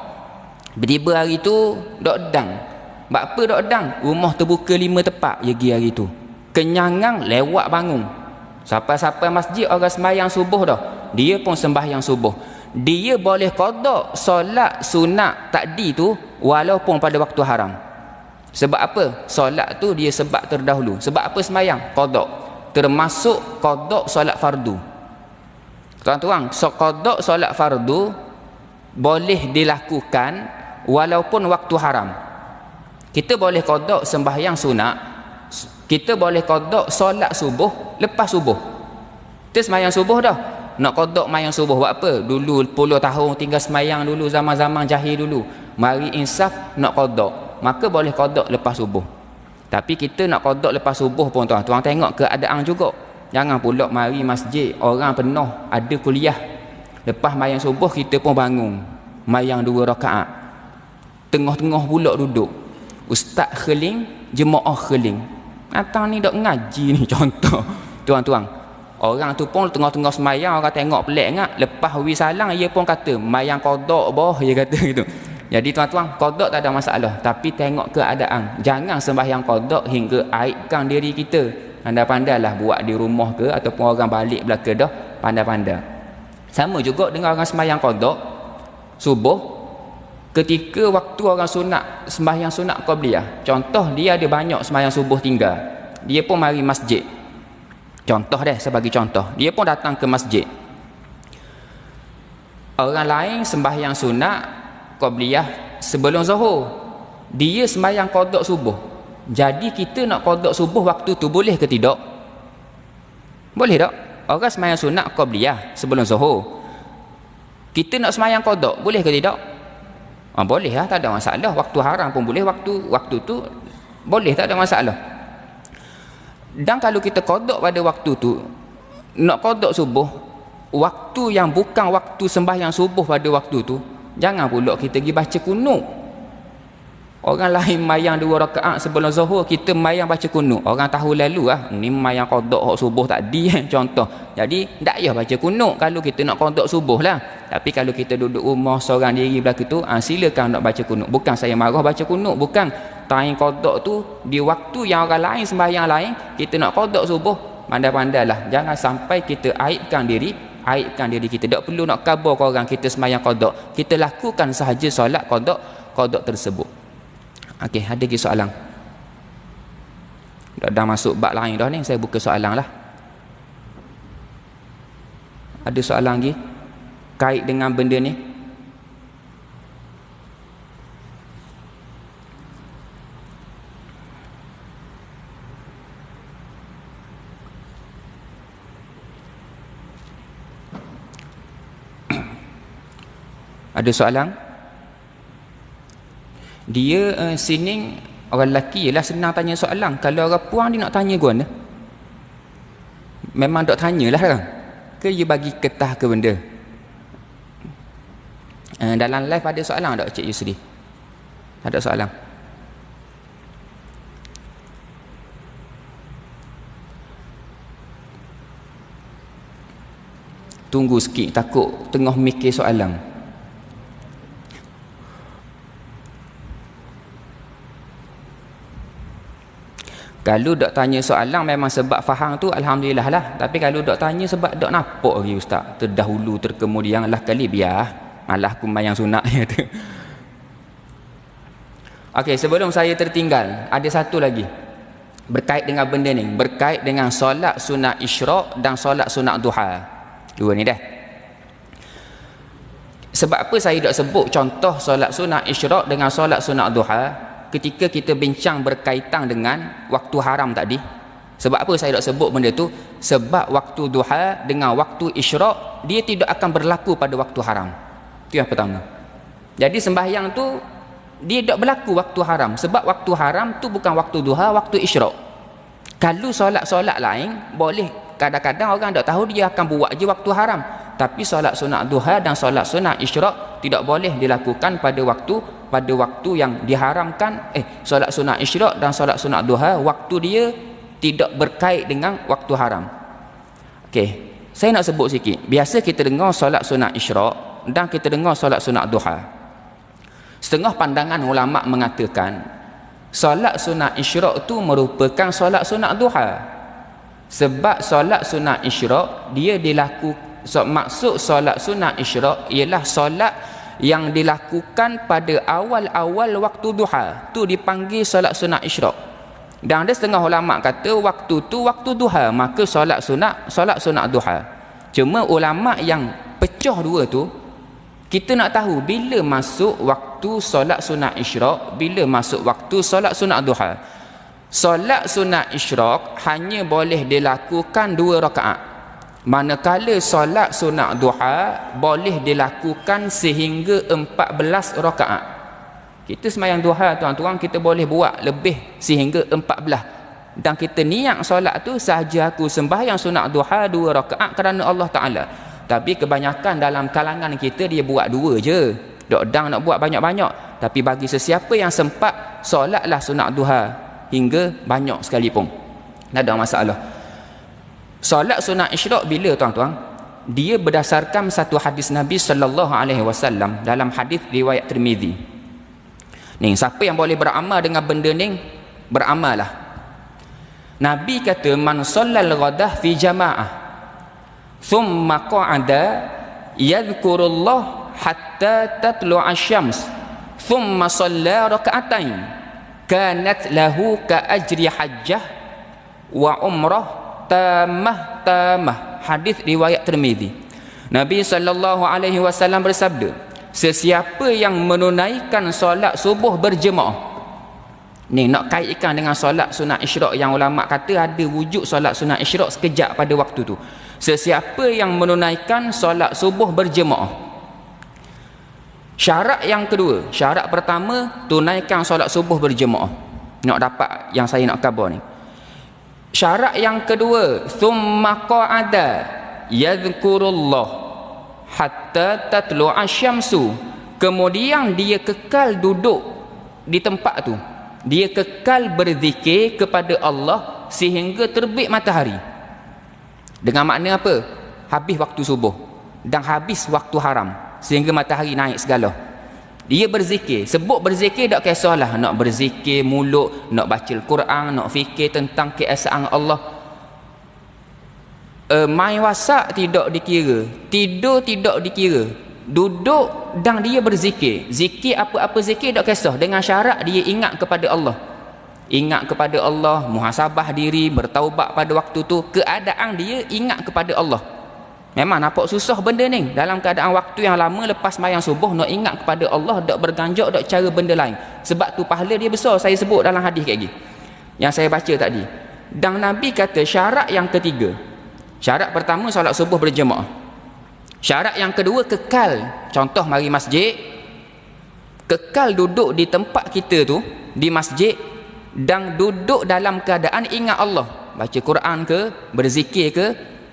Tiba hari tu dok dang. Bak apa dok dang? Rumah terbuka 5 tepat pagi hari tu. Kenyangan lewat bangun. Sampai-sampai masjid orang sembahyang subuh dah. Dia pun sembahyang subuh. Dia boleh qada solat sunat tadi tu walaupun pada waktu haram. Sebab apa? Solat tu dia sebab terdahulu. Sebab apa sembahyang? Qada. Termasuk qada solat fardu. Tuan-tuan, qada solat fardu boleh dilakukan walaupun waktu haram. Kita boleh qada sembahyang sunat, kita boleh qada solat subuh lepas subuh. Kita sembahyang subuh dah, nak qada sembahyang subuh buat apa? Dulu 10 tahun tinggal sembahyang dulu, zaman-zaman jahil dulu. Mari insaf nak qada, maka boleh qada lepas subuh. Tapi kita nak qada lepas subuh pun tuan-tuan tengok keadaan juga. Jangan pula mari masjid orang penuh, ada kuliah. Lepas sembahyang subuh kita pun bangun, sembahyang 2 rakaat. Tengah-tengah pula duduk. Ustaz kheling, jemaah kheling. Atang ni dok ngaji ni contoh. Tuan-tuan, orang tu pun tengah-tengah sembahyang orang tengok pelik ngak, lepas wi salang ia pun kata sembahyang qada boh, dia kata gitu. Jadi tuan-tuan, qada tak ada masalah, tapi tengok keadaan. Jangan sembahyang qada hingga aibkan diri kita. Pandai-pandailah buat di rumah ke ataupun orang balik belaka dah, pandai-pandai. Sama juga dengan orang sembahyang qada subuh. Ketika waktu orang sunat sembahyang sunat qabliyah, contoh dia ada banyak sembahyang subuh tinggal, dia pun mari masjid. Contoh deh, sebagai contoh, dia pun datang ke masjid. Orang lain sembahyang sunat qabliyah sebelum zuhur, dia sembahyang qada subuh. Jadi kita nak qada subuh waktu tu boleh ke tidak? Boleh tak? Orang sembahyang sunat qabliyah sebelum zuhur, kita nak sembahyang qada, boleh ke tidak? Boleh lah, tak ada masalah. Waktu haram pun boleh, waktu tu boleh, tak ada masalah. Dan kalau kita qada pada waktu tu, nak qada subuh, waktu yang bukan waktu sembahyang subuh pada waktu tu, jangan pula kita pergi baca kunut. Orang lain mayang 2 rakaat sebelum zuhur, kita mayang baca kunut. Orang tahu lalu lah, ni mayang qada hak subuh tadi contoh. Jadi tak payah baca kunut kalau kita nak qada subuh lah. Tapi kalau kita duduk rumah seorang diri belaka tu, silakan nak baca kunut. Bukan saya marah baca kunut, bukan. Time qada tu di waktu yang orang lain sembahyang lain, kita nak qada subuh, pandai-pandailah. Jangan sampai kita aibkan diri kita. Tak perlu nak khabar ke orang kita sembahyang qada. Kita lakukan sahaja solat qada qada tersebut. Okey, ada lagi soalan? Dah masuk bab lain dah ni, saya buka soalan lah. Ada soalan lagi kait dengan benda ni? Ada soalan? Dia sini orang lelaki ialah senang tanya soalan. Kalau orang puang dia nak tanya guna, memang dok tanyalah kan, ke dia bagi ketah ke benda. Dalam live ada soalan tak Cik Yusri? Ada soalan? Tunggu sikit, takut tengah mikir soalan. Kalau dok tanya soalan memang sebab faham tu alhamdulillah lah. Tapi kalau dok tanya sebab dok nampak lagi ustaz, terdahulu terkemudian, lah kali biar malah kumbayang sunat tu. Okey, sebelum saya tertinggal, ada satu lagi berkait dengan benda ni, berkait dengan solat sunat isyraq dan solat sunat duha. Dua ni dah. Sebab apa saya dok sebut contoh solat sunat isyraq dengan solat sunat duha ketika kita bincang berkaitan dengan waktu haram tadi? Sebab apa saya nak sebut benda tu? Sebab waktu duha dengan waktu isyraq dia tidak akan berlaku pada waktu haram. Itu yang pertama. Jadi sembahyang tu dia tak berlaku waktu haram, sebab waktu haram tu bukan waktu duha, waktu isyraq. Kalau solat-solat lain boleh, kadang-kadang orang tak tahu dia akan buat je waktu haram. Tapi solat sunat duha dan solat sunat isyraq tidak boleh dilakukan pada waktu yang diharamkan. Solat sunat isyraq dan solat sunat duha waktu dia tidak berkait dengan waktu haram. Okey, saya nak sebut sikit. Biasa kita dengar solat sunat isyraq dan kita dengar solat sunat duha. Setengah pandangan ulama mengatakan solat sunat isyraq tu merupakan solat sunat duha. Sebab solat sunat isyraq dia dilakukan, maksud solat sunat isyraq ialah solat yang dilakukan pada awal-awal waktu duha, tu dipanggil solat sunat isyraq. Dan ada setengah ulama kata waktu tu waktu duha, maka solat sunat duha. Cuma ulama yang pecah dua tu, kita nak tahu bila masuk waktu solat sunat isyraq, bila masuk waktu solat sunat duha. Solat sunat isyraq hanya boleh dilakukan 2 rakaat. Manakala solat sunat duha boleh dilakukan sehingga 14 rakaat. Kita sembahyang duha tuan-tuan, kita boleh buat lebih sehingga 14. Dan kita niat solat tu sahaja aku sembahyang sunat duha 2 rakaat kerana Allah Ta'ala. Tapi kebanyakan dalam kalangan kita dia buat 2 je. Dok nak buat banyak-banyak. Tapi bagi sesiapa yang sempat, solatlah sunat duha hingga banyak sekalipun, tak ada masalah. Solat sunat isyraq bila tuan-tuan? Dia berdasarkan satu hadis Nabi sallallahu alaihi wasallam dalam hadis riwayat Tirmizi. Ni siapa yang boleh beramal dengan benda ni, beramallah. Nabi kata man shallal ghadah fi jamaah thumma qa'ada yadhkurullah hatta tatlu'a asy-syams thumma shalla rak'atain kanat lahu ka ajri hajjah wa umrah tamah. Hadis riwayat Tirmizi. Nabi sallallahu alaihi wasallam bersabda, sesiapa yang menunaikan solat subuh berjemaah. Ni nak kaitkan dengan solat sunat isyraq yang ulama kata ada wujud solat sunat isyraq sekejap pada waktu tu. Sesiapa yang menunaikan solat subuh berjemaah. Syarat yang kedua, syarat pertama tunaikan solat subuh berjemaah. Nak dapat yang saya nak khabar ni. Syarat yang kedua, thumma qa'ada yadhkurullah hatta tatlu'a syamsu. Kemudian dia kekal duduk di tempat tu. Dia kekal berzikir kepada Allah sehingga terbit matahari. Dengan makna apa? Habis waktu subuh dan habis waktu haram sehingga matahari naik segala. Dia berzikir. Sebut berzikir tak kisahlah nak berzikir mulut, nak baca Al-Quran, nak fikir tentang keesaan Allah. Main wasak tidak dikira, tidur tidak dikira, duduk dan dia berzikir. Zikir apa-apa zikir tak kisah, dengan syarat dia ingat kepada Allah. Ingat kepada Allah, muhasabah diri, bertaubat pada waktu tu, keadaan dia ingat kepada Allah. Memang nampak susah benda ni, dalam keadaan waktu yang lama lepas sembahyang subuh nak ingat kepada Allah, tak berganjak tak cara benda lain. Sebab tu pahala dia besar, saya sebut dalam hadis kayak gini yang saya baca tadi. Dan Nabi kata syarat yang ketiga, syarat pertama solat subuh berjemaah, syarat yang kedua kekal. Contoh mari masjid, kekal duduk di tempat kita tu di masjid dan duduk dalam keadaan ingat Allah, baca Quran ke, berzikir ke,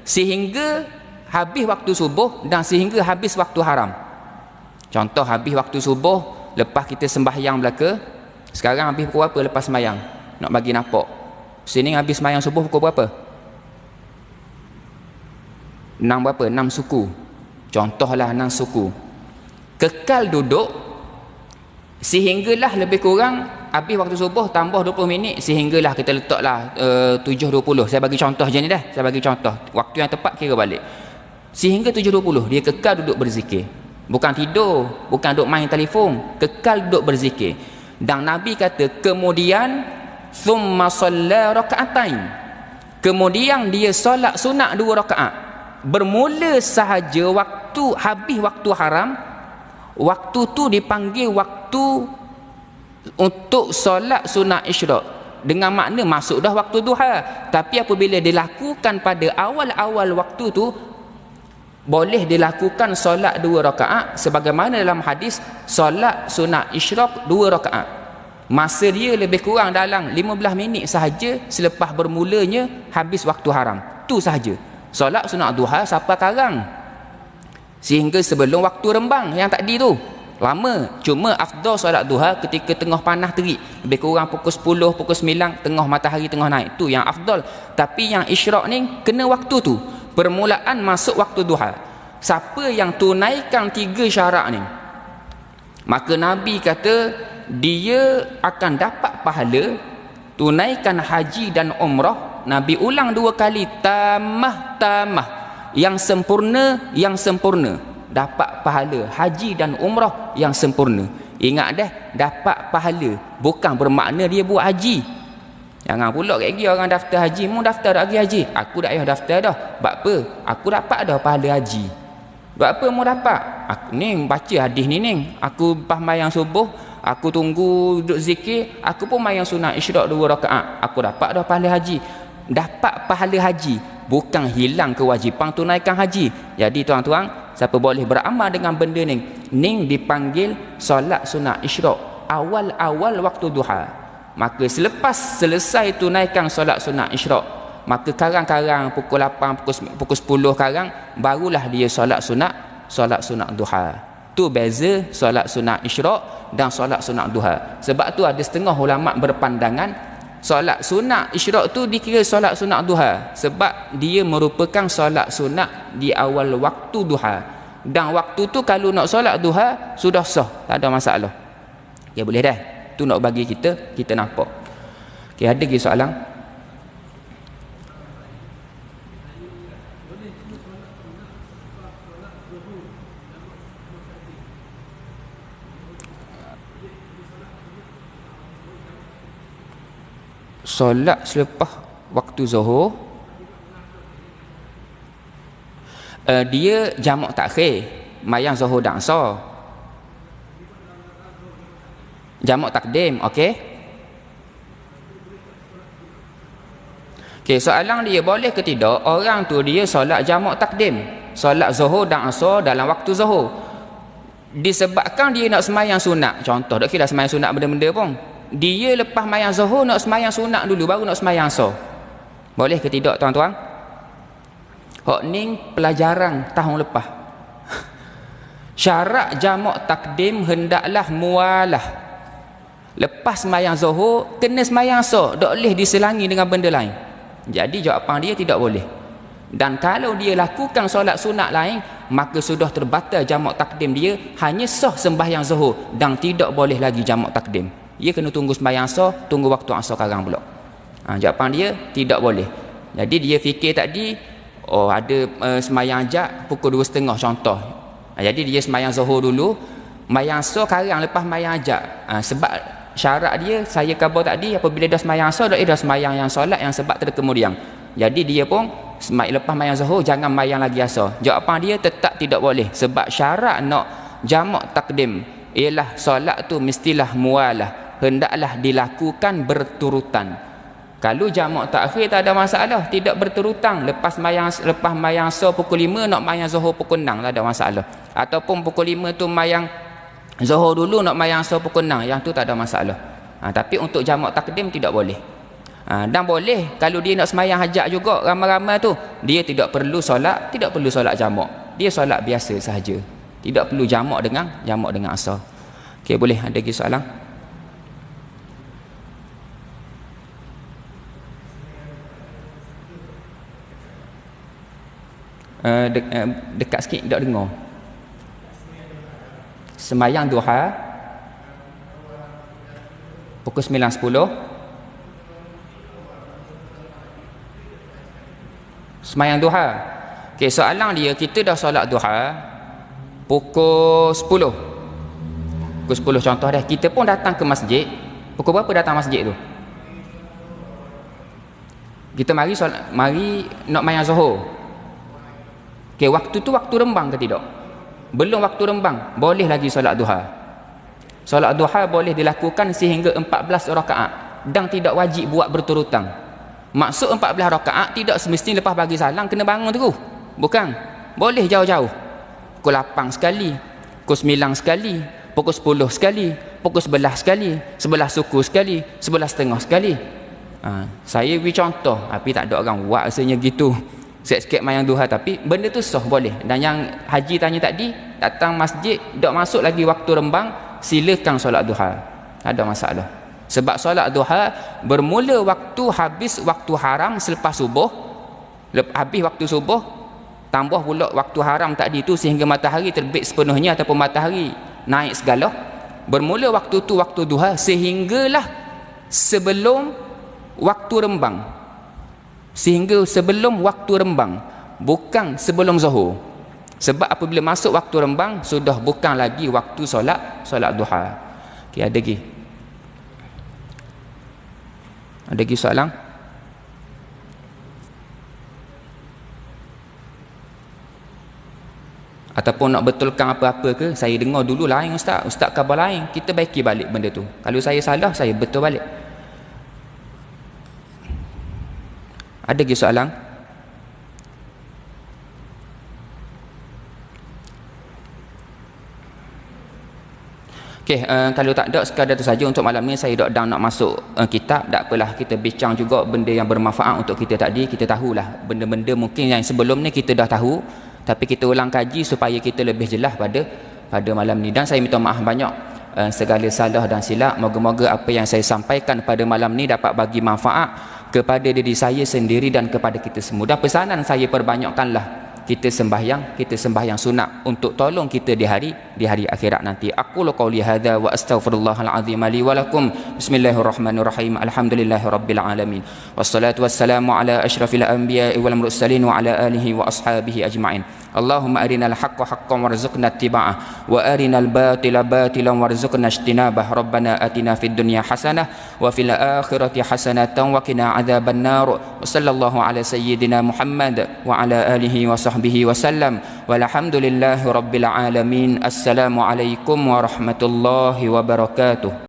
sehingga habis waktu subuh dan sehingga habis waktu haram. Contoh habis waktu subuh, lepas kita sembahyang belaka, sekarang habis pukul berapa lepas sembahyang? Nak bagi nampak, sini habis sembahyang subuh pukul berapa? 6 berapa? 6 suku. Contohlah 6 suku. Kekal duduk sehinggalah lebih kurang habis waktu subuh tambah 20 minit, sehinggalah kita letaklah 7.20. Saya bagi contoh je ni dah. Saya bagi contoh. Waktu yang tepat kira balik. Sehingga 7.20 dia kekal duduk berzikir. Bukan tidur, bukan duduk main telefon, kekal duduk berzikir. Dan Nabi kata kemudian thumma shalla raka'atain. Kemudian dia solat sunat 2 rakaat. Bermula sahaja waktu habis waktu haram, waktu tu dipanggil waktu untuk solat sunat isyraq, dengan makna masuk dah waktu duha. Tapi apabila dilakukan pada awal-awal waktu tu, boleh dilakukan solat 2 rakaat sebagaimana dalam hadis solat sunat isyraq 2 rakaat. Masa dia lebih kurang dalam 15 minit sahaja selepas bermulanya habis waktu haram. Tu sahaja. Solat sunat duha sampai karang, sehingga sebelum waktu rembang yang tadi tu lama. Cuma afdal solat duha ketika tengah panas terik, lebih kurang pukul 10, pukul 9, tengah matahari tengah naik, tu yang afdal. Tapi yang isyraq ni kena waktu tu, permulaan masuk waktu duha. Siapa yang tunaikan 3 syarat ni, maka Nabi kata dia akan dapat pahala tunaikan haji dan umrah. Nabi ulang 2 kali, tamah, yang sempurna, dapat pahala haji dan umrah yang sempurna. Ingat dah, dapat pahala bukan bermakna dia buat haji. Jangan pula kayak gini orang daftar haji, mu daftar lagi haji, aku dah payah daftar dah. Sebab apa? Aku dapat dah pahala haji. Sebab apa mu dapat? Aku ni baca hadis ni, aku lepas sembahyang subuh, aku tunggu duduk zikir, aku pun sembahyang sunat isyraq 2 rakaat, aku dapat dah pahala haji. Dapat pahala haji, bukan hilang kewajipan tunaikan haji. Jadi tuan-tuan, siapa boleh beramal dengan benda ni, dipanggil solat sunat isyraq awal-awal waktu duha. Maka selepas selesai tunaikan solat sunat isyraq, maka karang-karang pukul 8, pukul 10 karang, barulah dia solat sunat duha. Tu beza solat sunat isyraq dan solat sunat duha. Sebab tu ada setengah ulama berpandangan solat sunat isyraq tu dikira solat sunat duha, sebab dia merupakan solat sunat di awal waktu duha. Dan waktu tu kalau nak solat duha sudah sah, tak ada masalah. Ya boleh dah. Tu nak bagi kita nampak. Okey, ada lagi soalan? Solat selepas waktu zuhur, dia jamak takhir, mayang zuhur dan asar. Jamak takdim, okey. Okey, soalan dia boleh ke tidak orang tu dia solat jamak takdim, solat zuhur dan asar dalam waktu zuhur, disebabkan dia nak sembahyang sunat. Contoh, tak kira sembahyang sunat benda-benda pun, dia lepas sembahyang zuhur nak sembahyang sunat dulu baru nak sembahyang asar. Boleh ke tidak tuan-tuan? Hak ni pelajaran tahun lepas. Syarat jamak takdim hendaklah mualah. Lepas sembahyang zuhur kena sembahyang asar, tak boleh diselangi dengan benda lain. Jadi jawapan dia tidak boleh. Dan kalau dia lakukan solat sunat lain, maka sudah terbatal jamak takdim dia, hanya sah sembahyang zuhur dan tidak boleh lagi jamak takdim. Dia kena tunggu sembahyang asar, tunggu waktu asar karang pula. Jawapan dia tidak boleh. Jadi dia fikir tadi, oh ada sembahyang ajak pukul 2.30 contoh. Jadi dia sembahyang zuhur dulu, sembahyang asar sekarang lepas sembahyang ajak. Sebab syarat dia saya khabar tadi, apabila dah sembahyang asar dah sembahyang yang solat yang sebab terkemudian. Jadi dia pun lepas sembahyang zuhur jangan sembahyang lagi asar. Jawapan dia tetap tidak boleh, sebab syarat nak jamak takdim ialah solat tu mestilah mualah, hendaklah dilakukan berturutan. Kalau jamak takhir tak ada masalah, tidak berterutan. Lepas sembahyang asar pukul 5 nak sembahyang zuhur pukul 6 tak ada masalah. Ataupun pukul 5 tu sembahyang zuhur dulu nak sembahyang asar pukul 6, yang tu tak ada masalah. Tapi untuk jamak takdim tidak boleh. Dan boleh kalau dia nak sembahyang hajat juga ramai-ramai tu, dia tidak perlu solat jamak. Dia solat biasa sahaja. Tidak perlu jamak dengan asar. Okey, boleh ada lagi soalan? Dekat sikit tak dengar. Sembahyang duha pukul 9.10. Sembahyang duha. Okey, soalan dia, kita dah solat duha pukul 10. Pukul 10 contoh dah. Kita pun datang ke masjid. Pukul berapa datang masjid tu? Kita mari nak sembahyang zuhur. Okey, waktu tu waktu rembang ke tidak? Belum waktu rembang, boleh lagi solat duha. Solat duha boleh dilakukan sehingga 14 rakaat dan tidak wajib buat berturutan. Maksud 14 rakaat tidak semestinya lepas bagi salam kena bangun terus. Bukan. Boleh jauh-jauh. Pukul 8 sekali, pukul 9 sekali, pukul 10 sekali, pukul 11 sekali, 11 suku sekali, 11.30 sekali. Saya beri contoh, tapi tak ada orang buat rasanya gitu. Sikit-sikit mayang duha, tapi benda tu sah boleh. Dan yang haji tanya tadi, datang masjid tak masuk lagi waktu rembang, silakan solat duha, ada masalah. Sebab solat duha bermula waktu habis waktu haram selepas subuh, habis waktu subuh tambah pula waktu haram tadi tu sehingga matahari terbit sepenuhnya ataupun matahari naik segala. Bermula waktu tu waktu duha sehinggalah sebelum waktu rembang. Sehingga sebelum waktu rembang, bukan sebelum zuhur. Sebab apabila masuk waktu rembang sudah bukan lagi waktu solat duha. Okey, ada lagi soalan? Ataupun nak betulkan apa-apa ke? Saya dengar dulu lain ustaz khabar lain, kita baiki balik benda tu. Kalau saya salah, saya betul balik. Ada lagi soalan? Okey, kalau tak ada, sekadar itu saja untuk malam ni. Saya nak masuk kitab. Tak apalah, kita bincang juga benda yang bermanfaat untuk kita tadi. Kita tahulah benda-benda mungkin yang sebelum ni kita dah tahu, tapi kita ulang kaji supaya kita lebih jelas pada malam ni. Dan saya minta maaf banyak segala salah dan silap. Moga-moga apa yang saya sampaikan pada malam ni dapat bagi manfaat kepada diri saya sendiri dan kepada kita semua. Dan pesanan saya perbanyakkanlah kita sembahyang sunat untuk tolong kita di hari akhirat nanti. Aku qauli hadza wa astaghfirullahal azim li wa lakum. Bismillahirrahmanirrahim. Alhamdulillahirabbil alamin. Wassalatu wassalamu ala asyrafil anbiya'i wal mursalin wa ala alihi wa ashabihi ajma'in. Allahumma arinal haqqa haqqan warzuqna ittiba'ah wa arinal batila batilan warzuqna ijtinabah. Rabbana atina fid dunya hasanah wa fil akhirati hasanatan wa qina adzabannar. Wa sallallahu ala sayyidina Muhammad wa ala alihi wa sahbihi wasallam. Walhamdulillahi rabbil alamin. Assalamualaikum warahmatullahi wabarakatuh.